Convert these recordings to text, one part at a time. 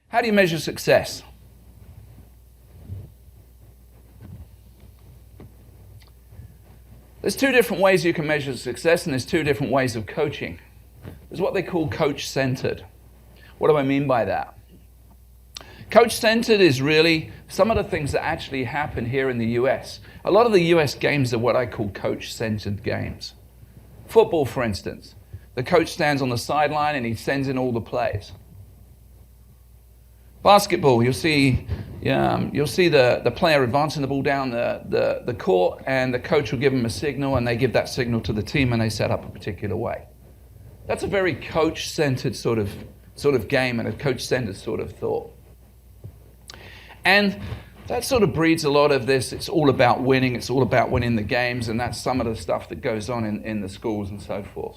How do you measure success? There's two different ways you can measure success, and there's two different ways of coaching. There's what they call coach-centered. What do I mean by that? Coach-centered is really some of the things that actually happen here in the US. A lot of the US games are what I call coach-centered games. Football, for instance. The coach stands on the sideline and he sends in all the plays. Basketball, you'll see the player advancing the ball down the court, and the coach will give them a signal, and they give that signal to the team, and they set up a particular way. That's a very coach-centered sort of game and a coach-centered sort of thought. And that sort of breeds a lot of this. It's all about winning. It's all about winning the games, and that's some of the stuff that goes on in the schools and so forth.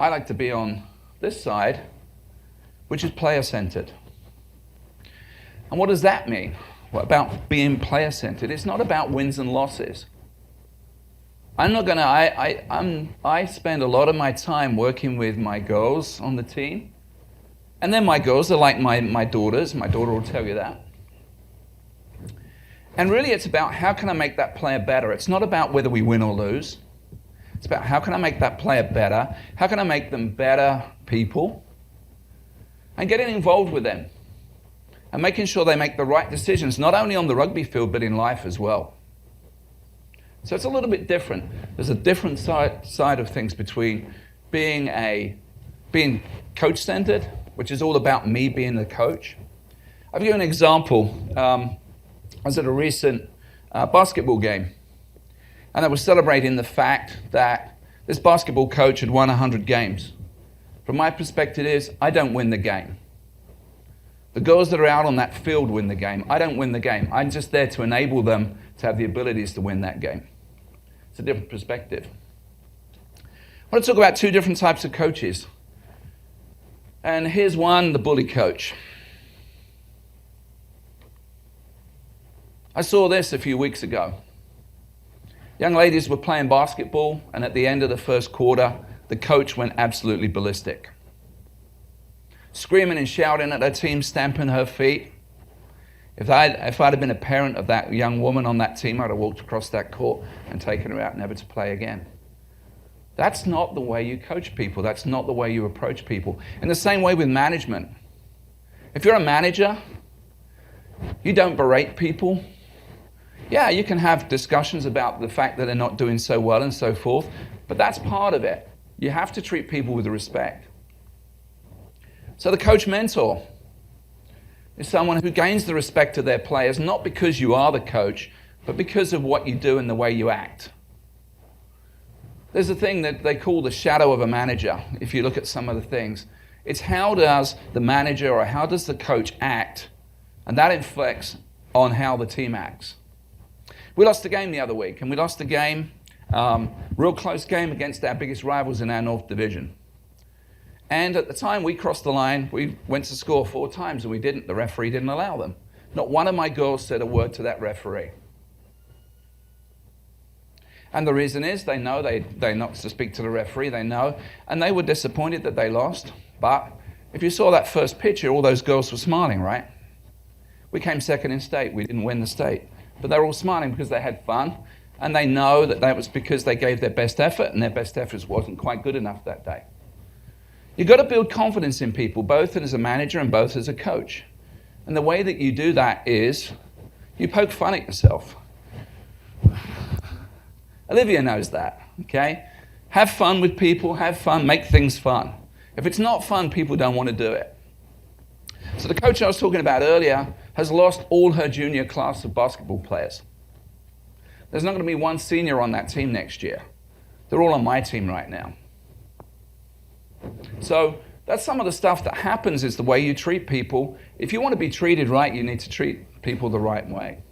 I like to be on this side, which is player-centered. And what does that mean? What about being player-centered? It's not about wins and losses. I spend a lot of my time working with my girls on the team. And then my girls are like my daughters. My daughter will tell you that. And really it's about how can I make that player better. It's not about whether we win or lose. It's about how can I make that player better? How can I make them better people? And getting involved with them and making sure they make the right decisions, not only on the rugby field, but in life as well. So it's a little bit different. There's a different side of things between being coach-centered, which is all about me being the coach. I'll give you an example. I was at a recent basketball game, and I was celebrating the fact that this basketball coach had won 100 games. From my perspective is, I don't win the game. The girls that are out on that field win the game. I don't win the game. I'm just there to enable them to have the abilities to win that game. It's a different perspective. I want to talk about two different types of coaches. And here's one, the bully coach. I saw this a few weeks ago. Young ladies were playing basketball, and at the end of the first quarter, the coach went absolutely ballistic. Screaming and shouting at her team, stamping her feet. If I'd have been a parent of that young woman on that team, I'd have walked across that court and taken her out, never to play again. That's not the way you coach people. That's not the way you approach people. In the same way with management. If you're a manager, you don't berate people. Yeah, you can have discussions about the fact that they're not doing so well and so forth, but that's part of it. You have to treat people with respect. So the coach mentor is someone who gains the respect of their players, not because you are the coach, but because of what you do and the way you act. There's a thing that they call the shadow of a manager, if you look at some of the things. It's how does the manager or how does the coach act, and that inflects on how the team acts. We lost a game the other week, and we lost a game, real close game against our biggest rivals in our North Division. And at the time we crossed the line, we went to score 4 times, and we didn't. The referee didn't allow them. Not one of my girls said a word to that referee. And the reason is they know they're not to speak to the referee, they know, and they were disappointed that they lost. But if you saw that first picture, all those girls were smiling, right? We came second in state. We didn't win the state. But they were all smiling because they had fun, and they know that that was because they gave their best effort, and their best effort wasn't quite good enough that day. You've got to build confidence in people, both as a manager and both as a coach. And the way that you do that is you poke fun at yourself. Olivia knows that, okay? Have fun with people, have fun, make things fun. If it's not fun, people don't want to do it. So the coach I was talking about earlier has lost all her junior class of basketball players. There's not going to be one senior on that team next year. They're all on my team right now. So that's some of the stuff that happens is the way you treat people. If you want to be treated right, you need to treat people the right way.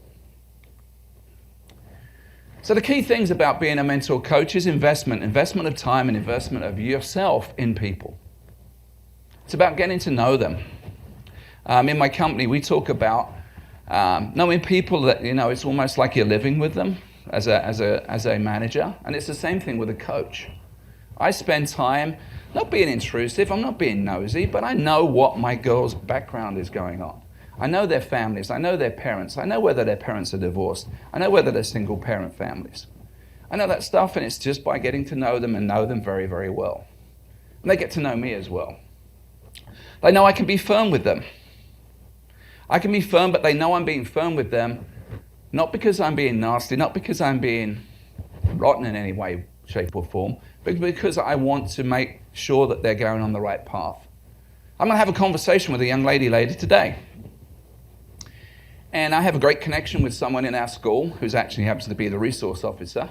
So the key things about being a mentor coach is investment of time and investment of yourself in people. It's about getting to know them. In my company, we talk about knowing people that, it's almost like you're living with them. as a manager, and it's the same thing with a coach. I spend time not being intrusive, I'm not being nosy, but I know what my girl's background is going on. I know their families, I know their parents, I know whether their parents are divorced, I know whether they're single parent families. I know that stuff, and it's just by getting to know them and know them very, very well. And they get to know me as well. They know I can be firm with them. I can be firm, but they know I'm being firm with them, not because I'm being nasty, not because I'm being rotten in any way, shape or form, but because I want to make sure that they're going on the right path. I'm going to have a conversation with a young lady later today. And I have a great connection with someone in our school who's actually happens to be the resource officer.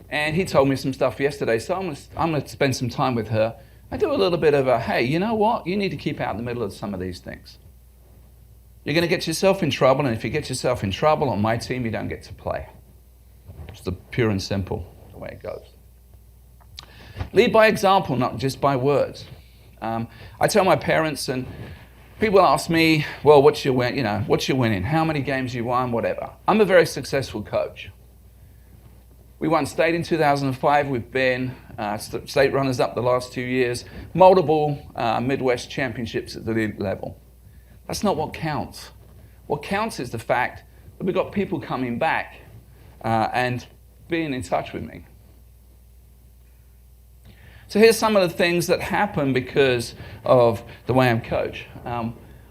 And he told me some stuff yesterday, so I'm going to spend some time with her. I do a little bit of a, hey, you know what? You need to keep out in the middle of some of these things. You're going to get yourself in trouble, and if you get yourself in trouble on my team, you don't get to play. It's the pure and simple the way it goes. Lead by example, not just by words. I tell my parents, and people ask me, well, what's your winning? How many games you won? Whatever. I'm a very successful coach. We won state in 2005. We've been state runners-up the last 2 years. Multiple Midwest championships at the elite level. That's not what counts. What counts is the fact that we've got people coming back and being in touch with me. So here's some of the things that happen because of the way I'm coached.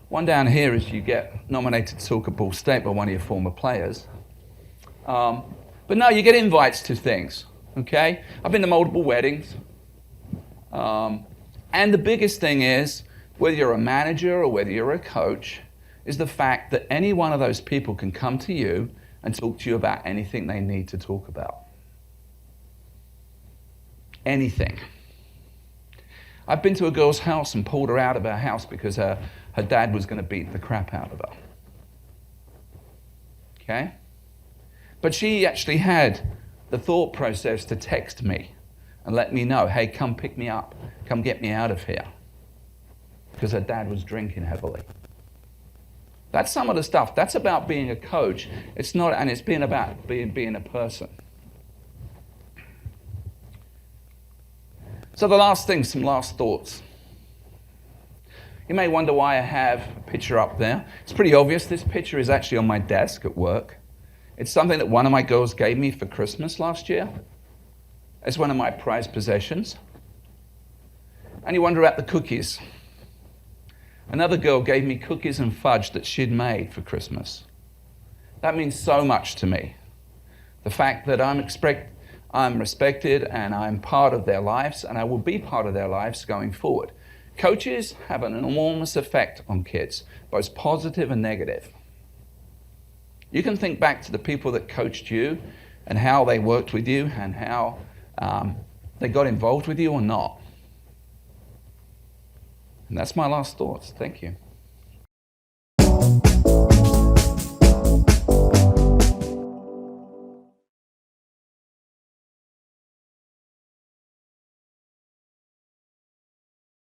One down here is you get nominated to talk at Ball State by one of your former players. But no, you get invites to things, okay? I've been to multiple weddings. And the biggest thing is, whether you're a manager or whether you're a coach, is the fact that any one of those people can come to you and talk to you about anything they need to talk about. Anything. I've been to a girl's house and pulled her out of her house because her dad was going to beat the crap out of her. Okay? But she actually had the thought process to text me and let me know, hey, come pick me up, come get me out of here. Because her dad was drinking heavily. That's some of the stuff. That's about being a coach. It's not, and it's being about being a person. So the last thing, some last thoughts. You may wonder why I have a picture up there. It's pretty obvious. This picture is actually on my desk at work. It's something that one of my girls gave me for Christmas last year. It's one of my prized possessions. And you wonder about the cookies. Another girl gave me cookies and fudge that she'd made for Christmas. That means so much to me. The fact that I'm respected and I'm part of their lives, and I will be part of their lives going forward. Coaches have an enormous effect on kids, both positive and negative. You can think back to the people that coached you and how they worked with you and how they got involved with you or not. And that's my last thoughts. Thank you.